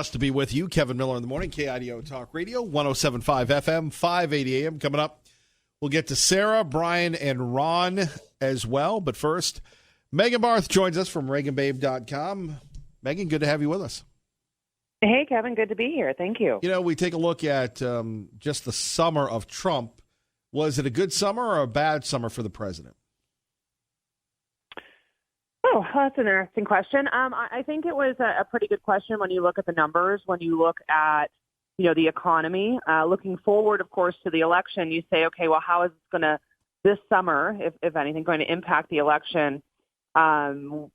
Us to be with you, Kevin Miller in the morning, KIDO Talk Radio, 107.5 FM, 580 AM. Coming up, we'll get to Sarah, Brian, and Ron as well. But first, Megan Barth joins us from ReaganBabe.com. Megan, good to have you with us. Hey, Kevin, good to be here. Thank you. You know, we take a look at just the summer of Trump. Was it a good summer or a bad summer for the president? Oh, that's an interesting question. I think it was a pretty good question when you look at the numbers, when you look at, the economy. Looking forward, of course, to the election, you say, okay, well, how is this summer, if anything, going to impact the election?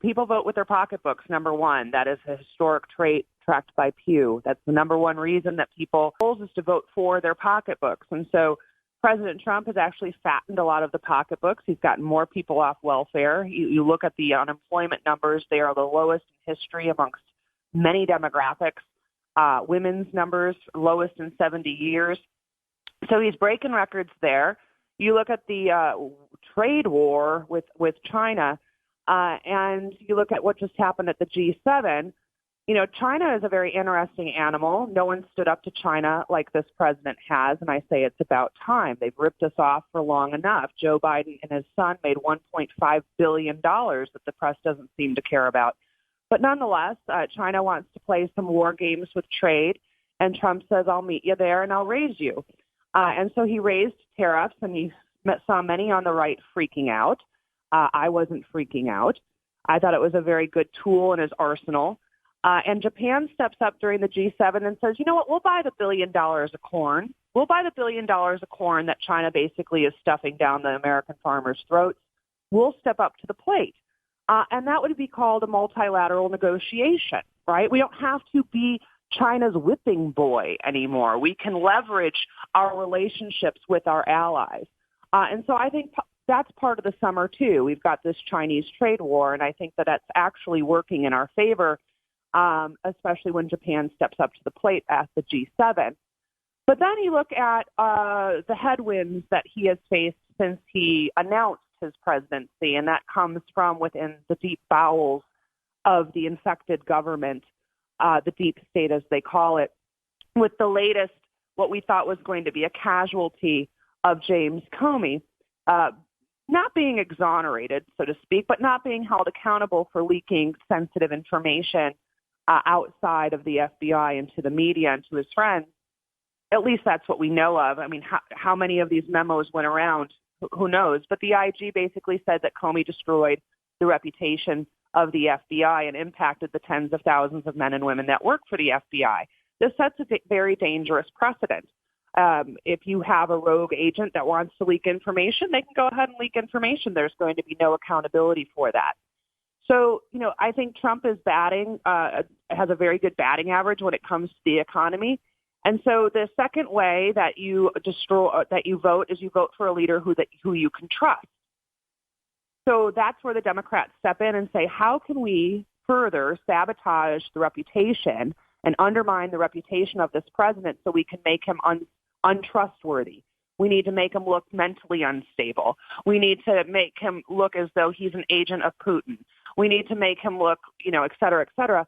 People vote with their pocketbooks, number one. That is a historic trait tracked by Pew. That's the number one reason that people is to vote for their pocketbooks. And so President Trump has actually fattened a lot of the pocketbooks. He's gotten more people off welfare. You look at the unemployment numbers, they are the lowest in history amongst many demographics. Women's numbers, lowest in 70 years. So he's breaking records there. You look at the trade war with China, and you look at what just happened at the G7. China is a very interesting animal. No one stood up to China like this president has, and I say it's about time. They've ripped us off for long enough. Joe Biden and his son made $1.5 billion that the press doesn't seem to care about. But nonetheless, China wants to play some war games with trade, and Trump says, I'll meet you there and I'll raise you. And so he raised tariffs, and he saw many on the right freaking out. I wasn't freaking out. I thought it was a very good tool in his arsenal. And Japan steps up during the G7 and says, you know what, we'll buy the $1 billion of corn. We'll buy the $1 billion of corn that China basically is stuffing down the American farmers' throats. We'll step up to the plate. And that would be called a multilateral negotiation, right? We don't have to be China's whipping boy anymore. We can leverage our relationships with our allies. And so I think that's part of the summer, too. We've got this Chinese trade war, and I think that that's actually working in our favor, especially when Japan steps up to the plate at the G7. But then you look at the headwinds that he has faced since he announced his presidency, and that comes from within the deep bowels of the infected government, the deep state as they call it, with the latest, what we thought was going to be a casualty of James Comey, not being exonerated, so to speak, but not being held accountable for leaking sensitive information outside of the FBI and to the media and to his friends. At least that's what we know of. I mean, how many of these memos went around? Who knows? But the IG basically said that Comey destroyed the reputation of the FBI and impacted the tens of thousands of men and women that work for the FBI. This sets a very dangerous precedent. If you have a rogue agent that wants to leak information, they can go ahead and leak information. There's going to be no accountability for that. So, I think Trump is has a very good batting average when it comes to the economy. And so the second way that you vote is you vote for a leader who you can trust. So that's where the Democrats step in and say, how can we further sabotage the reputation and undermine the reputation of this president so we can make him untrustworthy? We need to make him look mentally unstable. We need to make him look as though he's an agent of Putin. We need to make him look, et cetera, et cetera.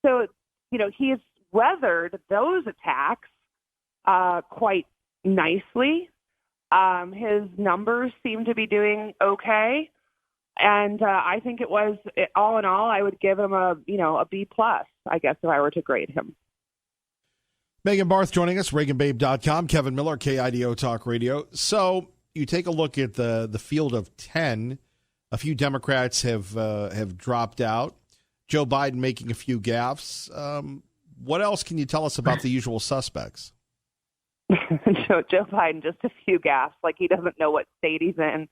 So, he's weathered those attacks quite nicely. His numbers seem to be doing okay. And I think it was, all in all, I would give him a B+, I guess, if I were to grade him. Megan Barth joining us, ReaganBabe.com, Kevin Miller, KIDO Talk Radio. So you take a look at the field of 10. A few Democrats have dropped out. Joe Biden making a few gaffes. What else can you tell us about the usual suspects? Joe Biden, just a few gaffes, like he doesn't know what state he's in.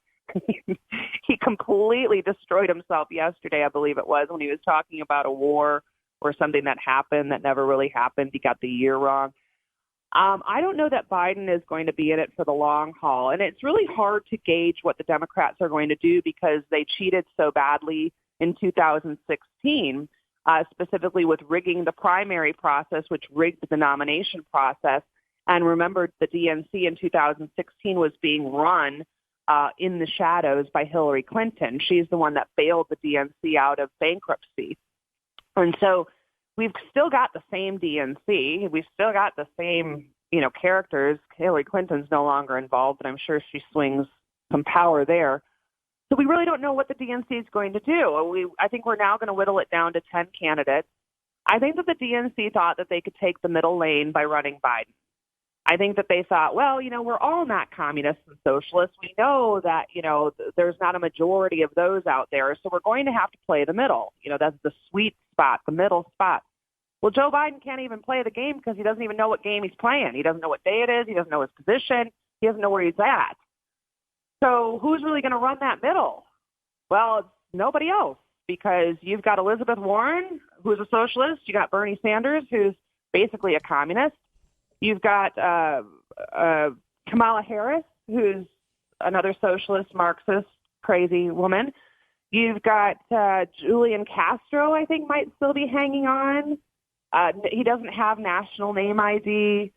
He completely destroyed himself yesterday, I believe it was, when he was talking about a war or something that happened that never really happened. He got the year wrong. I don't know that Biden is going to be in it for the long haul. And it's really hard to gauge what the Democrats are going to do because they cheated so badly in 2016, specifically with rigging the primary process, which rigged the nomination process. And remember, the DNC in 2016 was being run in the shadows by Hillary Clinton. She's the one that bailed the DNC out of bankruptcy. And so we've still got the same DNC. We've still got the same, characters. Hillary Clinton's no longer involved, but I'm sure she swings some power there. So we really don't know what the DNC is going to do. I think we're now going to whittle it down to 10 candidates. I think that the DNC thought that they could take the middle lane by running Biden. I think that they thought, well, we're all not communists and socialists. We know that, there's not a majority of those out there. So we're going to have to play the middle. That's the sweet spot, the middle spot. Well, Joe Biden can't even play the game because he doesn't even know what game he's playing. He doesn't know what day it is. He doesn't know his position. He doesn't know where he's at. So who's really going to run that middle? Well, it's nobody else, because you've got Elizabeth Warren, who's a socialist. You got Bernie Sanders, who's basically a communist. You've got Kamala Harris, who's another socialist, Marxist, crazy woman. You've got Julian Castro, I think, might still be hanging on. He doesn't have national name ID.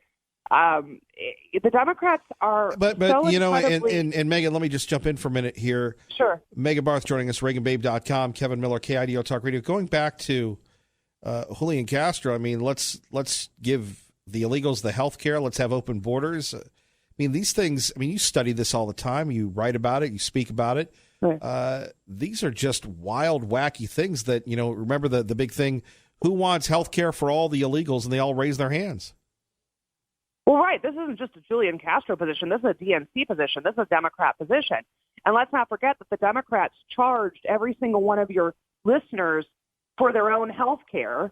The Democrats are but so incredibly... and Megan, let me just jump in for a minute here. Sure. Megan Barth joining us, ReaganBabe.com, Kevin Miller, KIDO Talk Radio. Going back to Julian Castro, I mean, let's give the illegals the health care. Let's have open borders. I mean, these things, you study this all the time. You write about it. You speak about it. Right. These are just wild, wacky things that, remember the big thing, who wants health care for all the illegals? And they all raise their hands. Well, right. This isn't just a Julian Castro position. This is a DNC position. This is a Democrat position. And let's not forget that the Democrats charged every single one of your listeners for their own health care.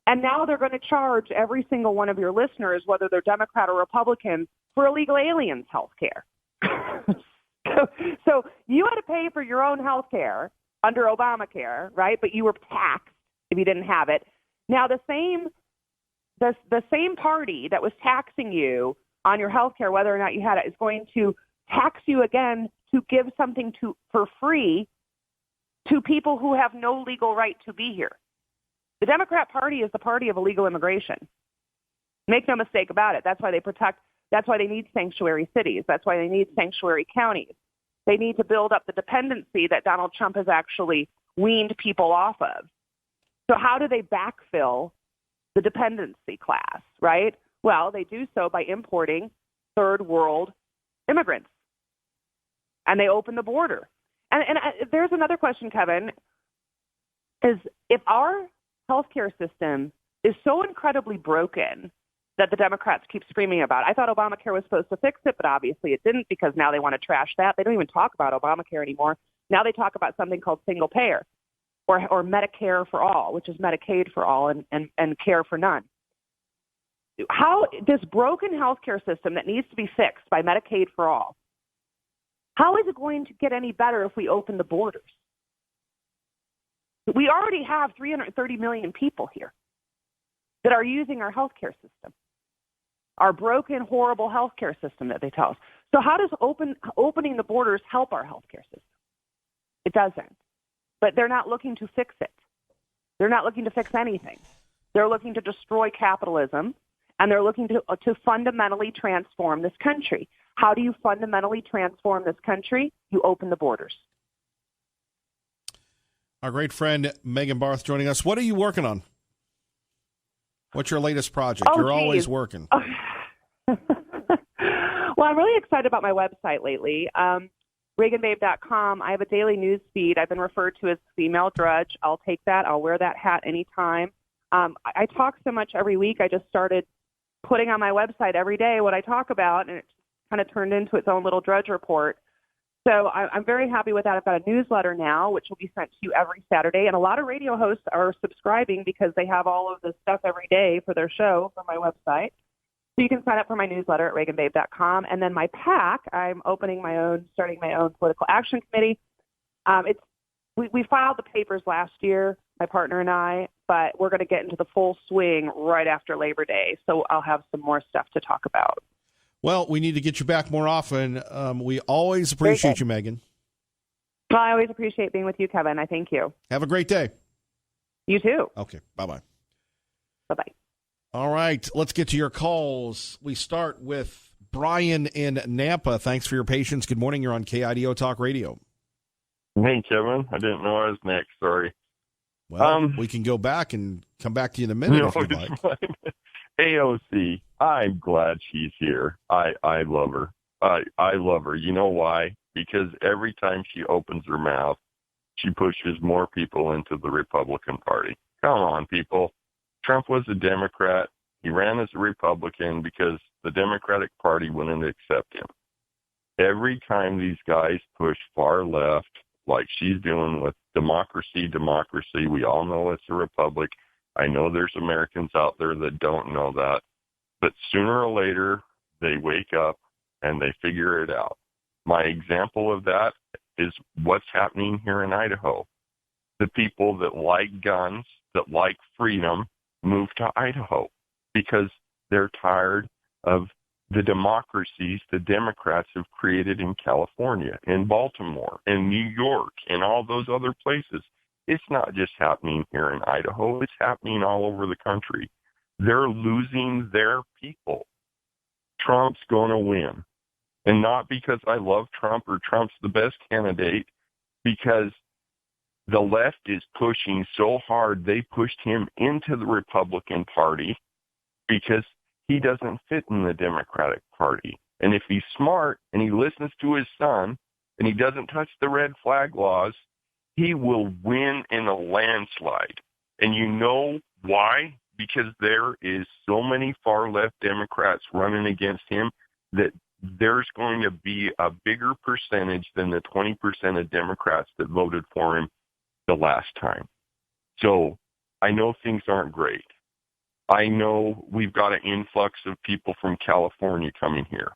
And now they're going to charge every single one of your listeners, whether they're Democrat or Republican, for illegal aliens' health care. So you had to pay for your own health care under Obamacare, right? But you were taxed if you didn't have it. Now the same party that was taxing you on your health care, whether or not you had it, is going to tax you again to give something for free to people who have no legal right to be here. The Democrat Party is the party of illegal immigration. Make no mistake about it. That's why they need sanctuary cities. That's why they need sanctuary counties. They need to build up the dependency that Donald Trump has actually weaned people off of. So how do they backfill the dependency class, right? Well, they do so by importing third world immigrants. And they open the border. And there's another question, Kevin, is if our healthcare system is so incredibly broken that the Democrats keep screaming about. I thought Obamacare was supposed to fix it, but obviously it didn't, because now they want to trash that. They don't even talk about Obamacare anymore. Now they talk about something called single payer or Medicare for all, which is Medicaid for all and care for none. How this broken healthcare system that needs to be fixed by Medicaid for all, how is it going to get any better if we open the borders? We already have 330 million people here that are using our healthcare system, our broken, horrible healthcare system that they tell us. So how does opening the borders help our healthcare system? It doesn't. But they're not looking to fix it. They're not looking to fix anything. They're looking to destroy capitalism, and they're looking to fundamentally transform this country. How do you fundamentally transform this country? You open the borders. Our great friend Megan Barth joining us. What are you working on? What's your latest project? You're always working. Well, I'm really excited about my website lately. ReaganBabe.com. I have a daily news feed. I've been referred to as female drudge. I'll take that. I'll wear that hat anytime. I talk so much every week. I just started putting on my website every day what I talk about, and it kind of turned into its own little drudge report. So I'm very happy with that. I've got a newsletter now, which will be sent to you every Saturday. And a lot of radio hosts are subscribing because they have all of this stuff every day for their show from my website. So you can sign up for my newsletter at ReaganBabe.com. And then my PAC, I'm starting my own political action committee. We filed the papers last year, my partner and I, but we're going to get into the full swing right after Labor Day. So I'll have some more stuff to talk about. Well, we need to get you back more often. We always appreciate you, Megan. Well, I always appreciate being with you, Kevin. I thank you. Have a great day. You too. Okay. Bye-bye. Bye-bye. All right. Let's get to your calls. We start with Brian in Nampa. Thanks for your patience. Good morning. You're on KIDO Talk Radio. Hey, Kevin. I didn't know I was next. Sorry. Well, we can go back and come back to you in a minute if you'd like. AOC, I'm glad she's here. I love her. I love her. You know why? Because every time she opens her mouth, she pushes more people into the Republican Party. Come on, people. Trump was a Democrat. He ran as a Republican because the Democratic Party wouldn't accept him. Every time these guys push far left, like she's doing with democracy, we all know it's a republic. I know there's Americans out there that don't know that. But sooner or later, they wake up and they figure it out. My example of that is what's happening here in Idaho. The people that like guns, that like freedom, move to Idaho because they're tired of the democracies the Democrats have created in California, in Baltimore, in New York, and all those other places. It's not just happening here in Idaho. It's happening all over the country. They're losing their people. Trump's going to win. And not because I love Trump or Trump's the best candidate, because the left is pushing so hard, they pushed him into the Republican Party because he doesn't fit in the Democratic Party. And if he's smart and he listens to his son and he doesn't touch the red flag laws, he will win in a landslide. And you know why? Because there is so many far left Democrats running against him that there's going to be a bigger percentage than the 20% of Democrats that voted for him the last time. So I know things aren't great. I know we've got an influx of people from California coming here.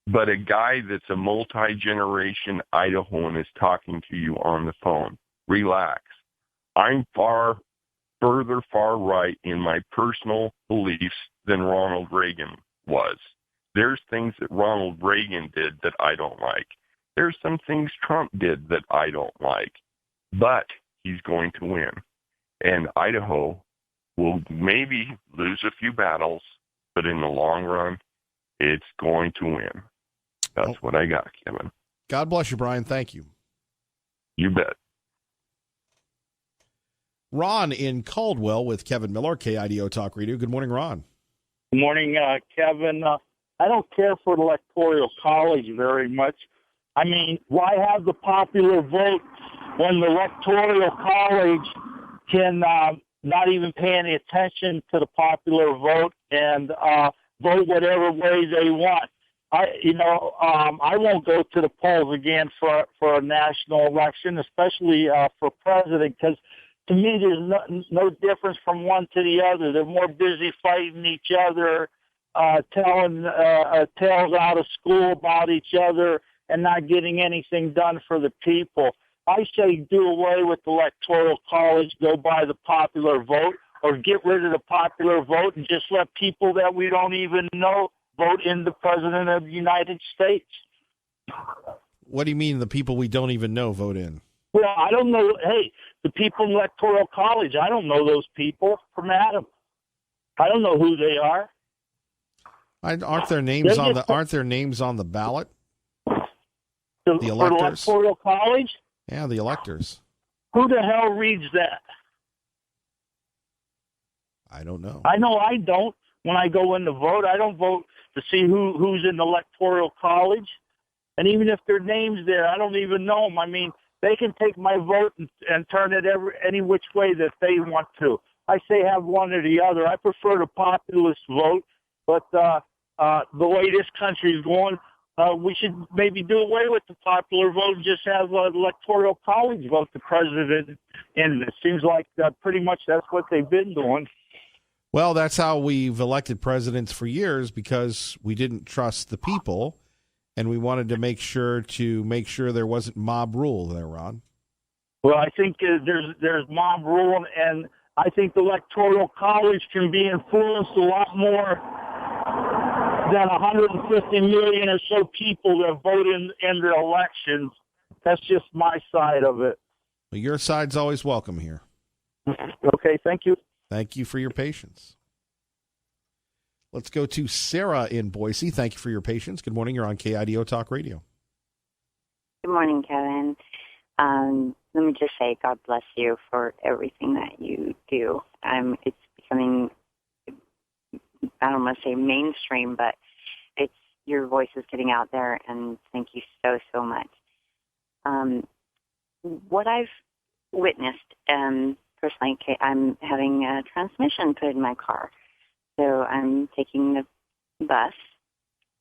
But a guy that's a multi-generation Idahoan is talking to you on the phone. Relax. I'm far right in my personal beliefs than Ronald Reagan was. There's things that Ronald Reagan did that I don't like. There's some things Trump did that I don't like. But he's going to win. And Idaho will maybe lose a few battles, but in the long run, it's going to win. That's what I got, Kevin. God bless you, Brian. Thank you. You bet. Ron in Caldwell with Kevin Miller, KIDO Talk Radio. Good morning, Ron. Good morning, Kevin. I don't care for the Electoral College very much. I mean, why have the popular vote when the Electoral College can not even pay any attention to the popular vote and vote whatever way they want? I won't go to the polls again for a national election, especially for president, because to me there's no difference from one to the other. They're more busy fighting each other, telling tales out of school about each other, and not getting anything done for the people. I say do away with the Electoral College, go by the popular vote, or get rid of the popular vote and just let people that we don't even know vote in the President of the United States. What do you mean the people we don't even know vote in? Well, I don't know. Hey, the people in the Electoral College, I don't know those people from Adam. I don't know who they are. Aren't their names on the ballot? The electors? For the Electoral College? Yeah, the electors. Who the hell reads that? I don't know. I know I don't. When I go in to vote, I don't vote to see who's in the Electoral College. And even if their name's there, I don't even know them. I mean, they can take my vote and turn it any which way that they want to. I say have one or the other. I prefer the populist vote, but the way this country is going, we should maybe do away with the popular vote and just have an Electoral College vote the president. And it seems like pretty much that's what they've been doing. Well, that's how we've elected presidents for years, because we didn't trust the people, and we wanted to make sure there wasn't mob rule there, Ron. Well, I think there's mob rule, and I think the Electoral College can be influenced a lot more than 150 million or so people that vote in the elections. That's just my side of it. Well, your side's always welcome here. Okay, thank you. Thank you for your patience. Let's go to Sarah in Boise. Thank you for your patience. Good morning. You're on KIDO Talk Radio. Good morning, Kevin. let me just say, God bless you for everything that you do. It's becoming, I don't want to say mainstream, but your voice is getting out there, and thank you so, so much. What I've witnessed, personally, I'm having a transmission put in my car. So I'm taking the bus,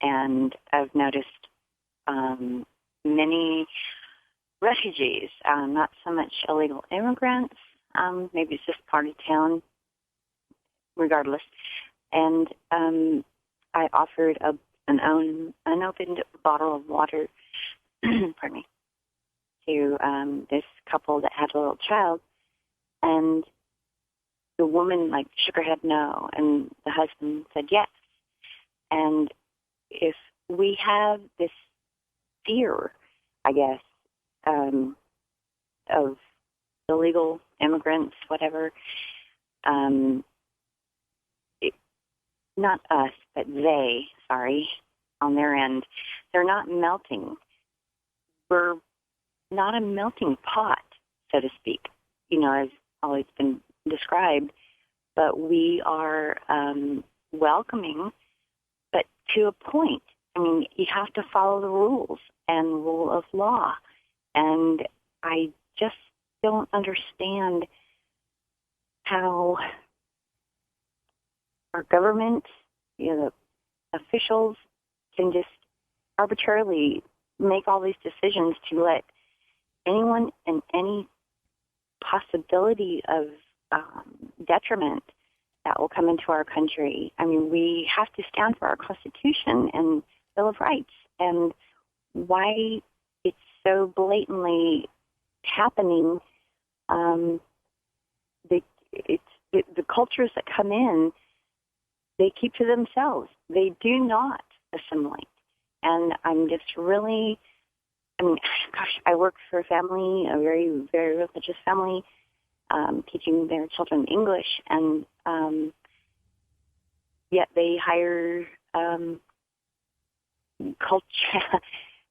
and I've noticed many refugees, not so much illegal immigrants. Maybe it's just part of town, regardless. And I offered an unopened bottle of water, pardon me, to this couple that had a little child, and the woman shook her head no, and the husband said yes. And if we have this fear, I guess, of illegal immigrants, whatever, not us, but they, on their end, they're not melting. We're not a melting pot, so to speak, as always been described, but we are welcoming, but to a point. I mean, you have to follow the rules and rule of law, and I just don't understand how our government, the officials can just arbitrarily make all these decisions to let anyone and any possibility of detriment that will come into our country. I mean, we have to stand for our Constitution and Bill of Rights, and why it's so blatantly happening. The cultures that come in, they keep to themselves. They do not assimilate. And I'm just really, I work for a family, a very, very religious family, teaching their children English, and yet they hire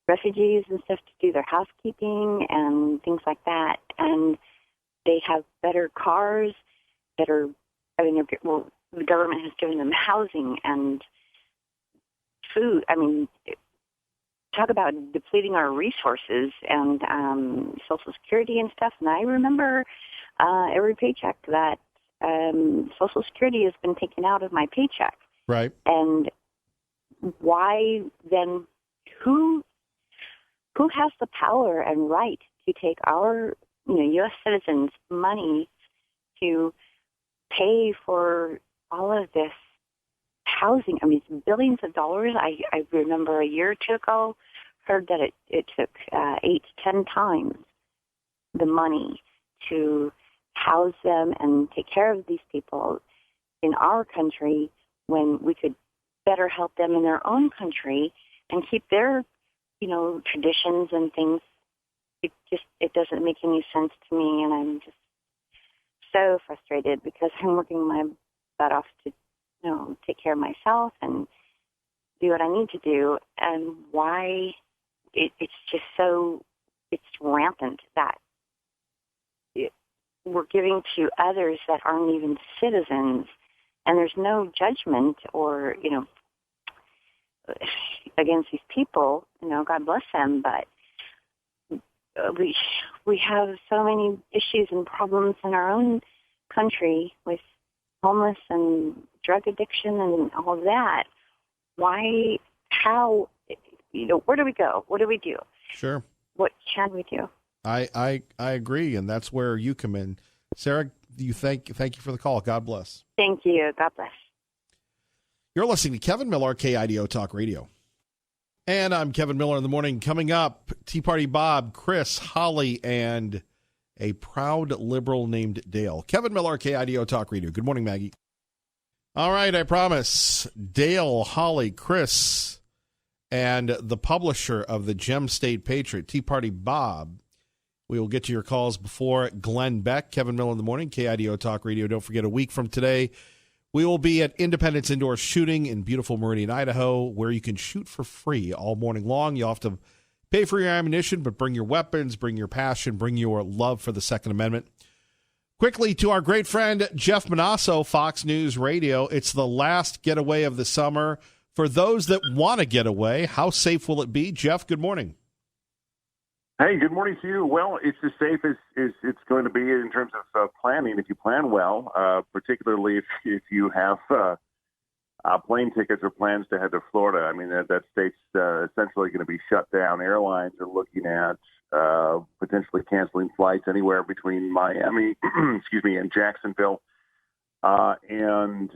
refugees and stuff to do their housekeeping and things like that. And they have better cars, the government has given them housing and food. I mean, talk about depleting our resources and Social Security and stuff. And I remember every paycheck that Social Security has been taken out of my paycheck. Right. And why then, who has the power and right to take our, U.S. citizens' money to pay for all of this housing? I mean, it's billions of dollars. I remember a year or two ago, heard that it took 8 to 10 times the money to house them and take care of these people in our country when we could better help them in their own country and keep their, traditions and things. It doesn't make any sense to me, and I'm just so frustrated because I'm working my butt off to, take care of myself and do what I need to do, and why it's just so, it's rampant that we're giving to others that aren't even citizens, and there's no judgment or, against these people, God bless them, but we have so many issues and problems in our own country with homeless and drug addiction and all of that. Why, how, where do we go? What do we do? Sure. What can we do? I agree, and that's where you come in. Sarah, thank you for the call. God bless. Thank you. God bless. You're listening to Kevin Miller, KIDO Talk Radio. And I'm Kevin Miller in the morning. Coming up, Tea Party Bob, Chris, Holly, and a proud liberal named Dale. Kevin Miller, KIDO Talk Radio. Good morning, Maggie. All right, I promise. Dale, Holly, Chris, and the publisher of the Gem State Patriot, Tea Party Bob. We will get to your calls before Glenn Beck. Kevin Miller in the morning, KIDO Talk Radio. Don't forget, a week from today, we will be at Independence Indoor Shooting in beautiful Meridian, Idaho, where you can shoot for free all morning long. You'll have to Pay for your ammunition, but bring your weapons, bring your passion, bring your love for the Second Amendment. Quickly to our great friend Jeff Monasso, Fox News Radio. It's the last getaway of the summer. For those that want to get away, how safe will it be? Jeff, good morning. Hey, good morning to you. Well, it's as safe as it's going to be in terms of planning. If you plan well, particularly if you have plane tickets or plans to head to Florida. I mean, that state's essentially going to be shut down. Airlines are looking at potentially canceling flights anywhere between Miami, and Jacksonville. And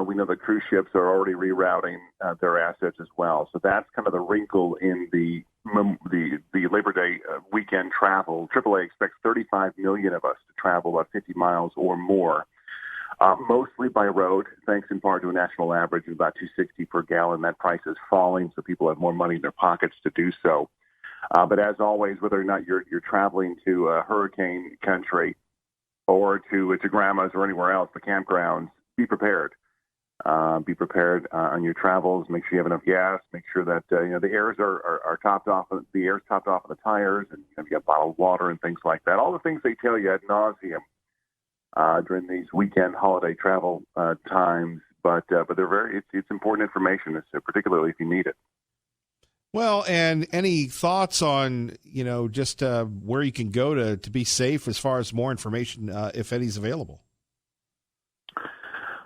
we know the cruise ships are already rerouting their assets as well. So that's kind of the wrinkle in the Labor Day weekend travel. AAA expects 35 million of us to travel about 50 miles or more, mostly by road, thanks in part to a national average of about $2.60 per gallon. That price is falling, so people have more money in their pockets to do so. But as always, whether or not you're traveling to hurricane country or to grandma's or anywhere else, the campgrounds, be prepared. Be prepared on your travels. Make sure you have enough gas. Make sure that the airs are topped off. The air's topped off on the tires, and you have bottled water and things like that. All the things they tell you ad nauseum during these weekend holiday travel times. But they're it's important information, particularly if you need it. Well, and any thoughts on, just where you can go to be safe as far as more information, if any, is available?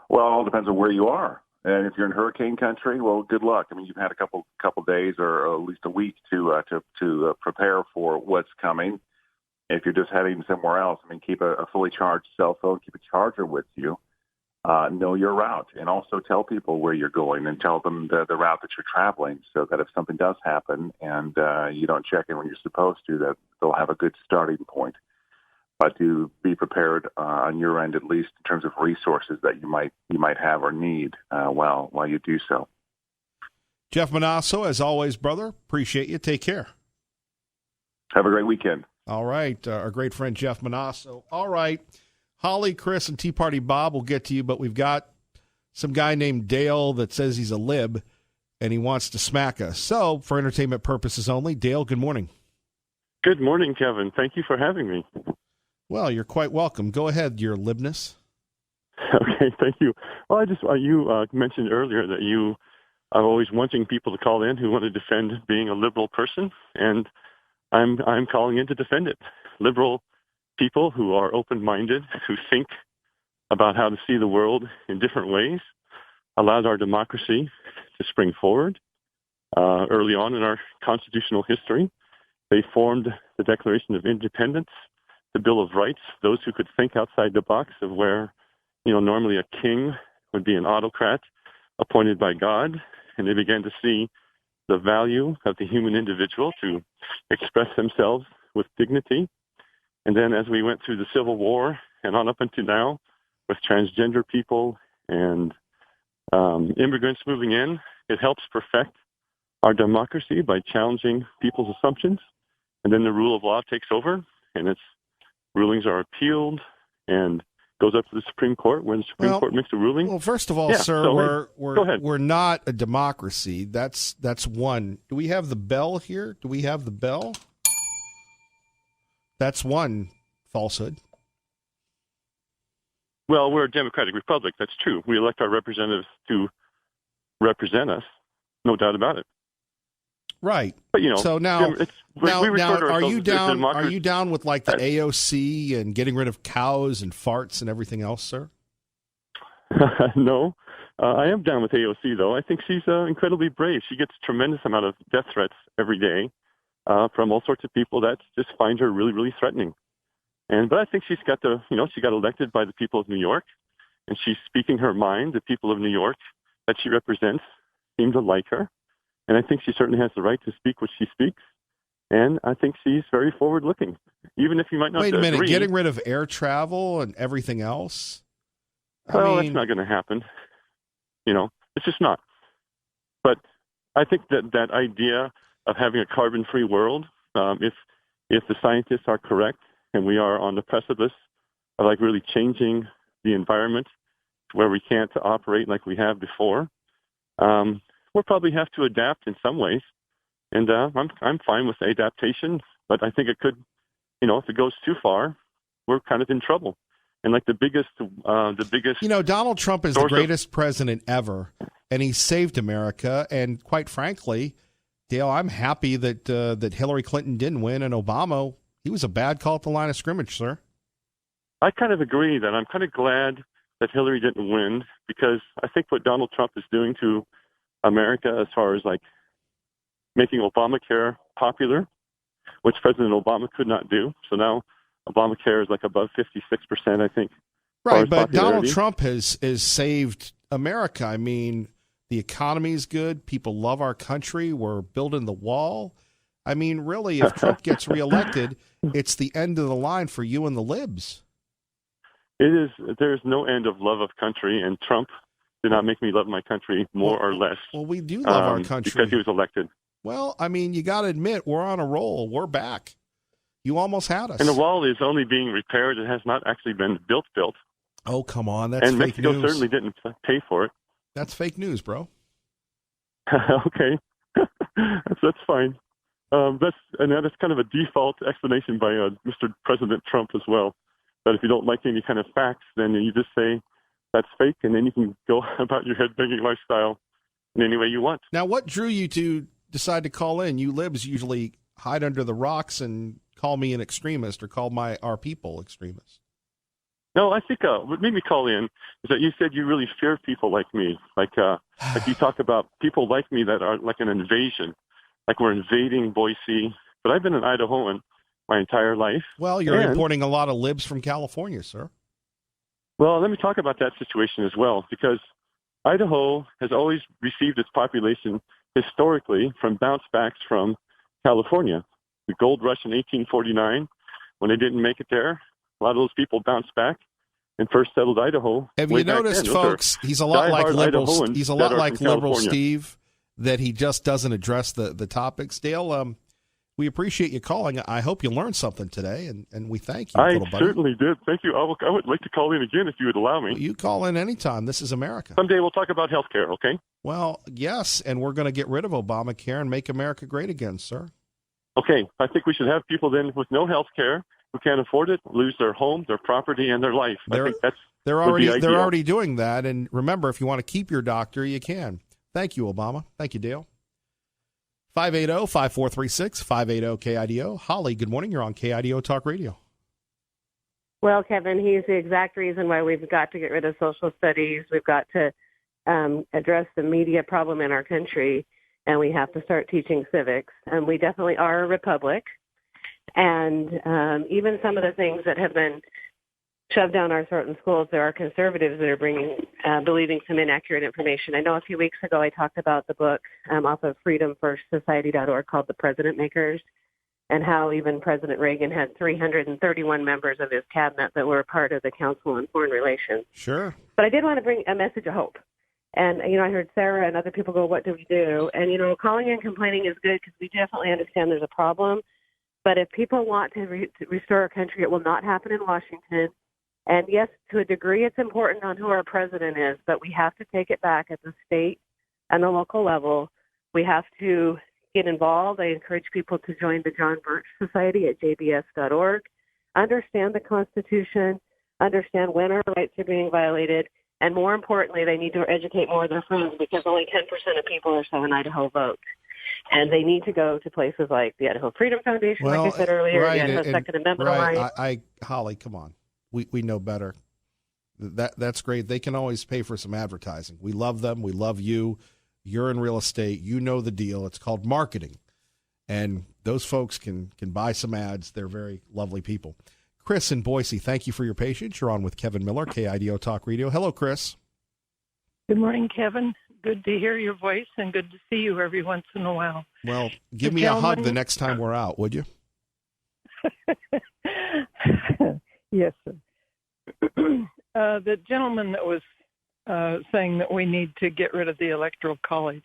Well, it all depends on where you are. And if you're in hurricane country, well, good luck. I mean, you've had a couple days or at least a week to prepare for what's coming. If you're just heading somewhere else, keep a fully charged cell phone, keep a charger with you. Know your route, and also tell people where you're going and tell them the route that you're traveling, so that if something does happen and you don't check in when you're supposed to, that they'll have a good starting point. But to be prepared on your end, at least in terms of resources that you might have or need while you do so. Jeff Monasso, as always, brother, appreciate you. Take care. Have a great weekend. All right, our great friend Jeff Monasso. All right. Holly, Chris, and Tea Party Bob will get to you, but we've got some guy named Dale that says he's a lib, and he wants to smack us. So, for entertainment purposes only, Dale, good morning. Good morning, Kevin. Thank you for having me. Well, you're quite welcome. Go ahead, your libness. Okay, thank you. Well, you mentioned earlier that you are always wanting people to call in who want to defend being a liberal person, and I'm calling in to defend it. Liberal people who are open-minded, who think about how to see the world in different ways, allowed our democracy to spring forward. Early on in our constitutional history, they formed the Declaration of Independence, the Bill of Rights, those who could think outside the box of where, normally a king would be an autocrat appointed by God, and they began to see the value of the human individual to express themselves with dignity. And then as we went through the Civil War and on up until now, with transgender people and immigrants moving in, it helps perfect our democracy by challenging people's assumptions. And then the rule of law takes over, and its rulings are appealed and goes up to the Supreme Court, where the Supreme Court makes a ruling. Well, first of all, sir, we're not a democracy. That's one. Do we have the bell here? Do we have the bell? That's one falsehood. Well, we're a democratic republic. That's true. We elect our representatives to represent us. No doubt about it. Right. But, so now are you down? Are you down with like the AOC and getting rid of cows and farts and everything else, sir? No, I am down with AOC though. I think she's incredibly brave. She gets a tremendous amount of death threats every day from all sorts of people that just find her really, really threatening. But I think she's got she got elected by the people of New York, and she's speaking her mind. The people of New York that she represents seem to like her. And I think she certainly has the right to speak what she speaks. And I think she's very forward-looking, even if you might not agree. Wait a minute, getting rid of air travel and everything else? That's not going to happen. It's just not. But I think that idea of having a carbon-free world, if the scientists are correct and we are on the precipice of really changing the environment to where we can't operate like we have before, we'll probably have to adapt in some ways. and I'm fine with adaptation. But I think it could, if it goes too far, we're kind of in trouble. And like the biggest. Donald Trump is the greatest president ever, and he saved America. And quite frankly, Dale, I'm happy that Hillary Clinton didn't win, and Obama, he was a bad call at the line of scrimmage, sir. I kind of agree that I'm kind of glad that Hillary didn't win, because I think what Donald Trump is doing to America as far as like making Obamacare popular, which President Obama could not do. So now Obamacare is like above 56%, I think. Right, but Donald Trump has saved America. I mean, the economy is good. People love our country. We're building the wall. I mean, really, if Trump gets reelected, it's the end of the line for you and the libs. It is. There's no end of love of country, and Trump did not make me love my country more or less. Well, we do love our country. Because he was elected. Well, I mean, you got to admit, we're on a roll. We're back. You almost had us. And the wall is only being repaired. It has not actually been built. Oh, come on. That's and fake Mexico news. certainly didn't pay for it. That's fake news, bro. Okay. that's fine. That's kind of a default explanation by Mr. President Trump as well. That if you don't like any kind of facts, then you just say that's fake, and then you can go about your headbanging lifestyle in any way you want. Now, what drew you to decide to call in? You libs usually hide under the rocks and call me an extremist or call our people extremists. No, I think what made me call in is that you said you really fear people like me. Like you talk about people like me that are like an invasion, like we're invading Boise. But I've been an Idahoan my entire life. Well, you're importing a lot of libs from California, sir. Well, let me talk about that situation as well, because Idaho has always received its population historically from bounce backs from California. The gold rush in 1849, when they didn't make it there, a lot of those people bounced back and first settled Idaho. Have you noticed, folks, he's a lot like liberal. He's a lot like liberal Steve, that he just doesn't address the topics. Dale, we appreciate you calling. I hope you learned something today, and we thank you. I certainly did. Thank you. I would like to call in again if you would allow me. Well, you call in anytime. This is America. Someday we'll talk about health care, okay? Well, yes, and we're going to get rid of Obamacare and make America great again, sir. Okay, I think we should have people then with no health care who can't afford it lose their home, their property, and their life. I think they're already doing that. And remember, if you want to keep your doctor, you can. Thank you, Obama. Thank you, Dale. 580-5436, 580-KIDO. Holly, good morning. You're on KIDO Talk Radio. Well, Kevin, he's the exact reason why we've got to get rid of social studies. We've got to address the media problem in our country, and we have to start teaching civics. And we definitely are a republic. And even some of the things that have been shoved down our throat in schools, there are conservatives that are believing some inaccurate information. I know a few weeks ago I talked about the book off of freedomfirstsociety.org called The President Makers, and how even President Reagan had 331 members of his cabinet that were part of the Council on Foreign Relations. Sure. But I did want to bring a message of hope. And, I heard Sarah and other people go, what do we do? And, calling and complaining is good because we definitely understand there's a problem. But if people want to restore our country, it will not happen in Washington. And yes, to a degree, it's important on who our president is, but we have to take it back at the state and the local level. We have to get involved. I encourage people to join the John Birch Society at jbs.org, understand the Constitution, understand when our rights are being violated, and more importantly, they need to educate more of their friends because only 10% of people or so in Idaho vote. And they need to go to places like the Idaho Freedom Foundation, like I said earlier, the Idaho Second Amendment Alliance. Holly, come on. We know better. That's great. They can always pay for some advertising. We love them. We love you. You're in real estate. You know the deal. It's called marketing. And those folks can buy some ads. They're very lovely people. Chris in Boise, thank you for your patience. You're on with Kevin Miller, KIDO Talk Radio. Hello, Chris. Good morning, Kevin. Good to hear your voice and good to see you every once in a while. Well, give me a hug the next time we're out, would you? Yes, sir. The gentleman that was saying that we need to get rid of the Electoral College,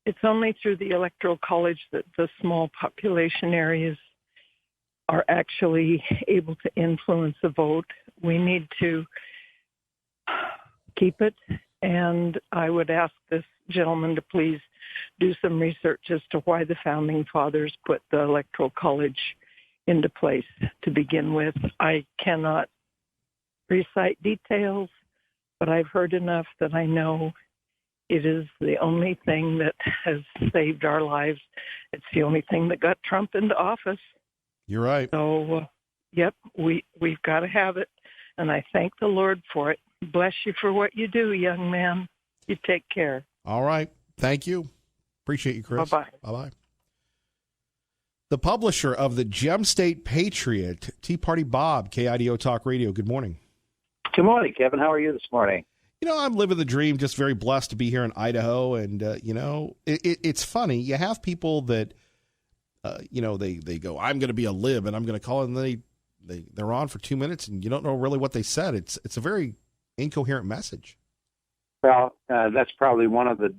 it's only through the Electoral College that the small population areas are actually able to influence the vote. We need to keep it And I would ask this gentleman to please do some research as to why the Founding Fathers put the Electoral College into place to begin with. I cannot recite details, but I've heard enough that I know it is the only thing that has saved our lives. It's the only thing that got Trump into office. You're right. So, yep, we've got to have it, and I thank the Lord for it. Bless you for what you do, young man. You take care. All right. Thank you. Appreciate you, Chris. Bye-bye. Bye-bye. The publisher of the Gem State Patriot, Tea Party Bob, KIDO Talk Radio. Good morning. Good morning, Kevin. How are you this morning? You know, I'm living the dream, just very blessed to be here in Idaho. And, it's funny. You have people that, they go, I'm going to be a lib and I'm going to call it, and they're on for 2 minutes and you don't know really what they said. It's a very incoherent message. Well, that's probably one of the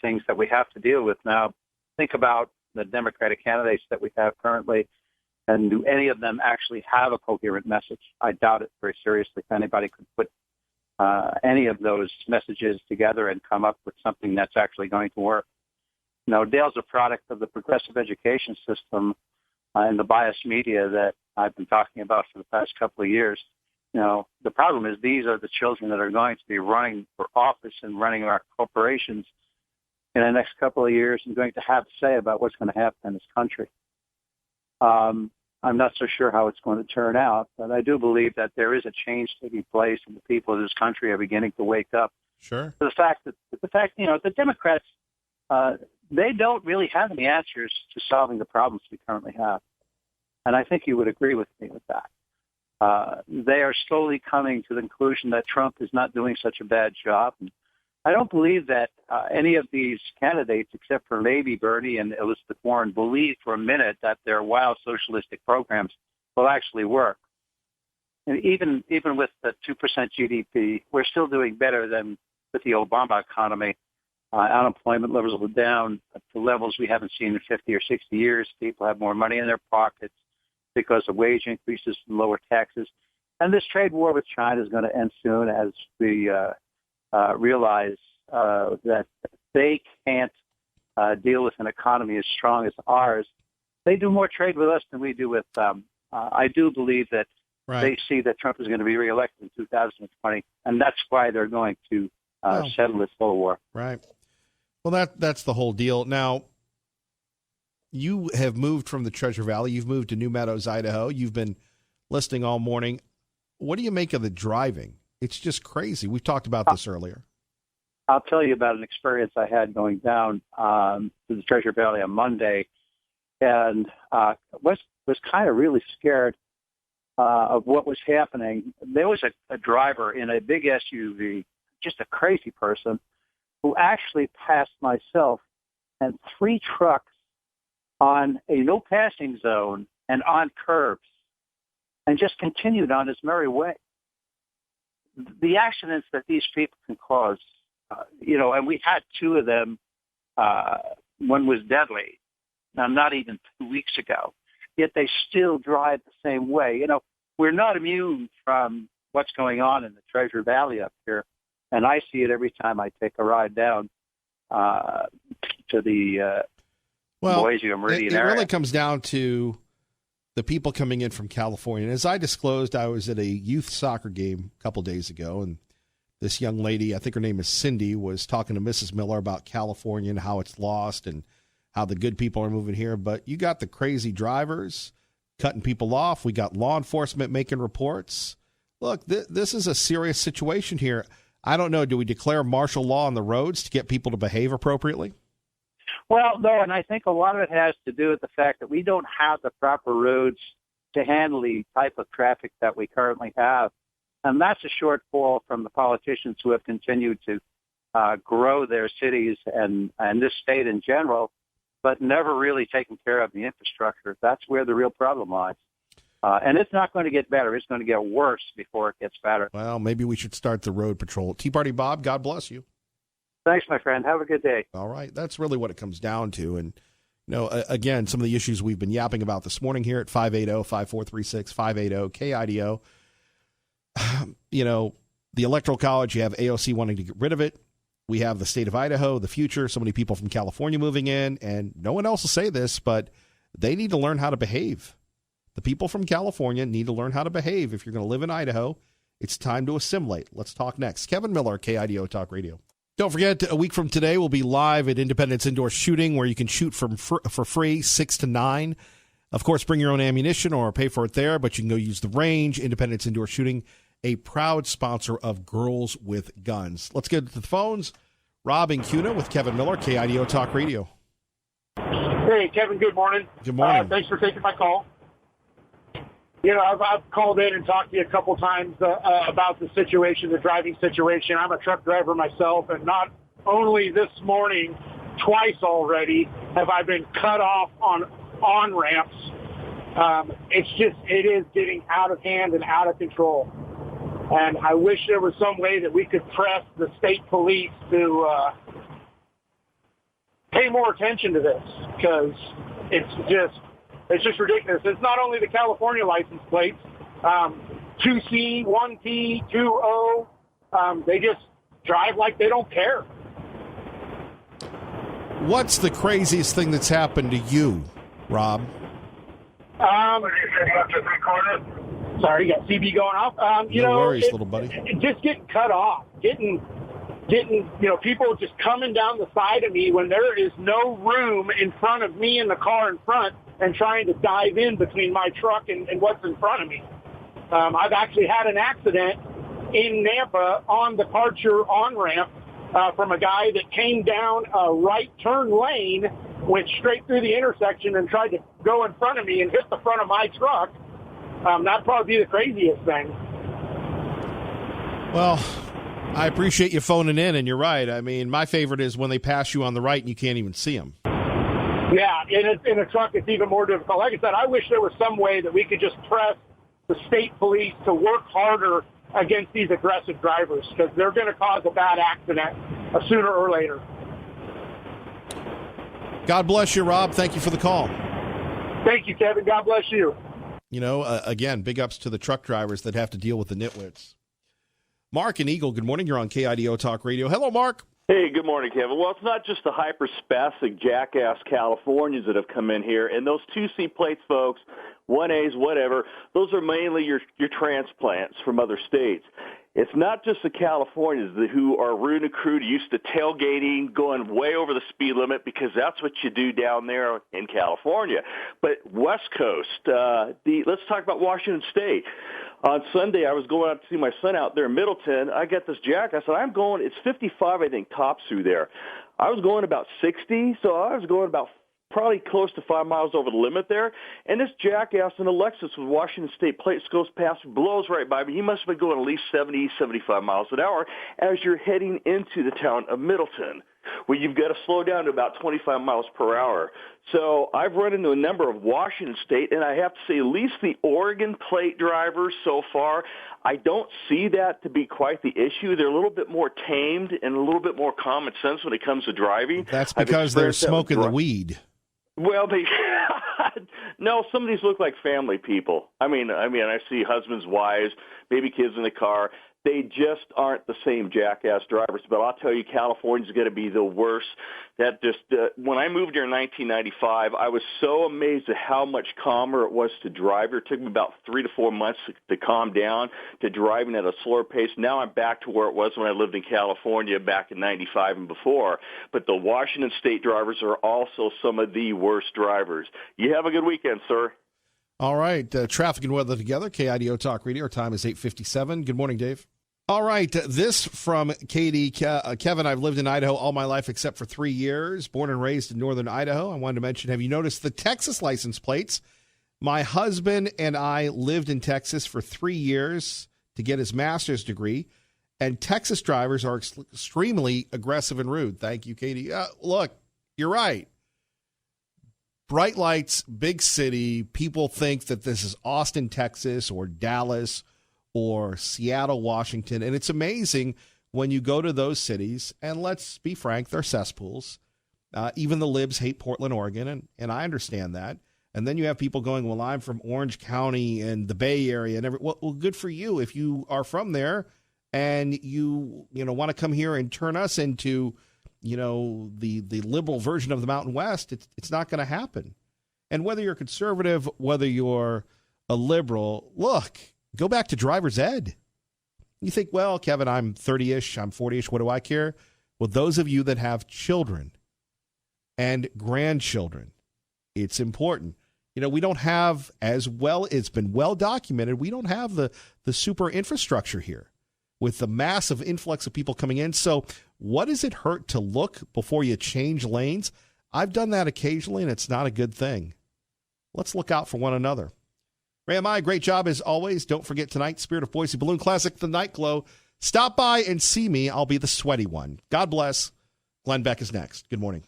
things that we have to deal with now. Think about the Democratic candidates that we have currently, and do any of them actually have a coherent message? I doubt it very seriously. If anybody could put any of those messages together and come up with something that's actually going to work. You know, Dale's a product of the progressive education system and the biased media that I've been talking about for the past couple of years. You know, the problem is these are the children that are going to be running for office and running our corporations in the next couple of years and going to have to say about what's going to happen in this country. I'm not so sure how it's going to turn out, but I do believe that there is a change taking place and the people of this country are beginning to wake up. Sure. To the fact, the Democrats, they don't really have any answers to solving the problems we currently have. And I think you would agree with me with that. They are slowly coming to the conclusion that Trump is not doing such a bad job. And I don't believe that any of these candidates, except for maybe Bernie and Elizabeth Warren, believe for a minute that their wild socialistic programs will actually work. And even with the 2% GDP, we're still doing better than with the Obama economy. Unemployment levels are down to levels we haven't seen in 50 or 60 years. People have more money in their pockets because of wage increases and lower taxes. And this trade war with China is going to end soon as we realize that they can't deal with an economy as strong as ours. They do more trade with us than we do with them. I do believe that they see that Trump is going to be reelected in 2020, and that's why they're going to settle this whole war. Right. Well, that's the whole deal. Now, you have moved from the Treasure Valley. You've moved to New Meadows, Idaho. You've been listening all morning. What do you make of the driving? It's just crazy. We've talked about this earlier. I'll tell you about an experience I had going down to the Treasure Valley on Monday, and was kind of really scared of what was happening. There was a driver in a big SUV, just a crazy person, who actually passed myself and 3 trucks on a no passing zone and on curbs, and just continued on his merry way. The accidents that these people can cause, and we had 2 of them. One was deadly, now not even 2 weeks ago, yet they still drive the same way. You know, we're not immune from what's going on in the Treasure Valley up here, and I see it every time I take a ride down to the Boise or Meridian area. It really comes down to the people coming in from California. And as I disclosed, I was at a youth soccer game a couple days ago, and this young lady, I think her name is Cindy, was talking to Mrs. Miller about California and how it's lost and how the good people are moving here. But you got the crazy drivers cutting people off. We got law enforcement making reports. Look, this is a serious situation here. I don't know. Do we declare martial law on the roads to get people to behave appropriately? Well, no, and I think a lot of it has to do with the fact that we don't have the proper roads to handle the type of traffic that we currently have. And that's a shortfall from the politicians who have continued to grow their cities and this state in general, but never really taken care of the infrastructure. That's where the real problem lies. And it's not going to get better. It's going to get worse before it gets better. Well, maybe we should start the road patrol. Tea Party Bob, God bless you. Thanks, my friend. Have a good day. All right. That's really what it comes down to. And, again, some of the issues we've been yapping about this morning here at 580-5436, 580-KIDO. The Electoral College, you have AOC wanting to get rid of it. We have the state of Idaho, the future, so many people from California moving in, and no one else will say this, but they need to learn how to behave. The people from California need to learn how to behave. If you're going to live in Idaho, it's time to assimilate. Let's talk next. Kevin Miller, KIDO Talk Radio. Don't forget, a week from today, we'll be live at Independence Indoor Shooting, where you can shoot for free 6 to 9. Of course, bring your own ammunition or pay for it there, but you can go use the range. Independence Indoor Shooting, a proud sponsor of Girls with Guns. Let's get to the phones. Rob and Kuna with Kevin Miller, KIDO Talk Radio. Hey, Kevin, good morning. Good morning. Thanks for taking my call. You know, I've called in and talked to you a couple times about the situation, the driving situation. I'm a truck driver myself, and not only this morning, twice already have I been cut off on ramps. It is getting out of hand and out of control. And I wish there was some way that we could press the state police to pay more attention to this, because it's just ridiculous. It's not only the California license plates, 2C, 1P, 2O. They just drive like they don't care. What's the craziest thing that's happened to you, Rob? Sorry, you got CB going off. No worries, little buddy. Just getting cut off, getting, people just coming down the side of me when there is no room in front of me and the car in front, and trying to dive in between my truck and what's in front of me. I've actually had an accident in Nampa on the Departure on-ramp from a guy that came down a right turn lane, went straight through the intersection and tried to go in front of me and hit the front of my truck. That'd probably be the craziest thing. Well, I appreciate you phoning in, and you're right. I mean, my favorite is when they pass you on the right and you can't even see them. Yeah, in a truck, it's even more difficult. Like I said, I wish there was some way that we could just press the state police to work harder against these aggressive drivers, because they're going to cause a bad accident sooner or later. God bless you, Rob. Thank you for the call. Thank you, Kevin. God bless you. You know, again, big ups to the truck drivers that have to deal with the nitwits. Mark and Eagle, good morning. You're on KIDO Talk Radio. Hello, Mark. Hey, good morning, Kevin. Well, it's not just the hyper-spastic jackass Californians that have come in here, and those 2C plates, folks, 1As, whatever, those are mainly your transplants from other states. It's not just the Californians who are rude and crude, used to tailgating, going way over the speed limit, because that's what you do down there in California. But West Coast, let's talk about Washington State. On Sunday, I was going out to see my son out there in Middleton. I got this jackass, and it's 55, I think, tops through there. I was going about 60, so I was going about probably close to 5 miles over the limit there. And this jackass in a Lexus with Washington State plates goes past, blows right by me. He must have been going at least 70, 75 miles an hour as you're heading into the town of Middleton, where you've got to slow down to about 25 miles per hour. So I've run into a number of Washington State, and I have to say at least the Oregon plate drivers so far, I don't see that to be quite the issue. They're a little bit more tamed and a little bit more common sense when it comes to driving. That's because they're smoking the weed. Well, no, some of these look like family people. I mean, I see husbands, wives, maybe kids in the car. They just aren't the same jackass drivers. But I'll tell you, California's going to be the worst. When I moved here in 1995, I was so amazed at how much calmer it was to drive here. It took me about 3 to 4 months to calm down to driving at a slower pace. Now I'm back to where it was when I lived in California back in 95 and before. But the Washington State drivers are also some of the worst drivers. You have a good weekend, sir. All right, traffic and weather together, KIDO Talk Radio. Our time is 8:57. Good morning, Dave. All right, this from Katie. Kevin, I've lived in Idaho all my life except for 3 years, born and raised in northern Idaho. I wanted to mention, have you noticed the Texas license plates? My husband and I lived in Texas for 3 years to get his master's degree, and Texas drivers are extremely aggressive and rude. Thank you, Katie. Look, you're right. Bright lights, big city. People think that this is Austin, Texas, or Dallas, or Seattle, Washington. And it's amazing when you go to those cities, and let's be frank, they're cesspools. Even the libs hate Portland, Oregon, and I understand that. And then you have people going, well, I'm from Orange County and the Bay Area. And well, good for you if you are from there. and you want to come here and turn us into, the liberal version of the Mountain West, it's not going to happen. And whether you're conservative, whether you're a liberal, look, go back to driver's ed. You think, well, Kevin, I'm 30-ish, I'm 40-ish, what do I care? Well, those of you that have children and grandchildren, it's important. We don't have, as well, it's been well documented, we don't have the super infrastructure here with the massive influx of people coming in. So what does it hurt to look before you change lanes? I've done that occasionally, and it's not a good thing. Let's look out for one another. Ray and I, great job as always. Don't forget tonight, Spirit of Boise Balloon Classic, the Night Glow. Stop by and see me. I'll be the sweaty one. God bless. Glenn Beck is next. Good morning.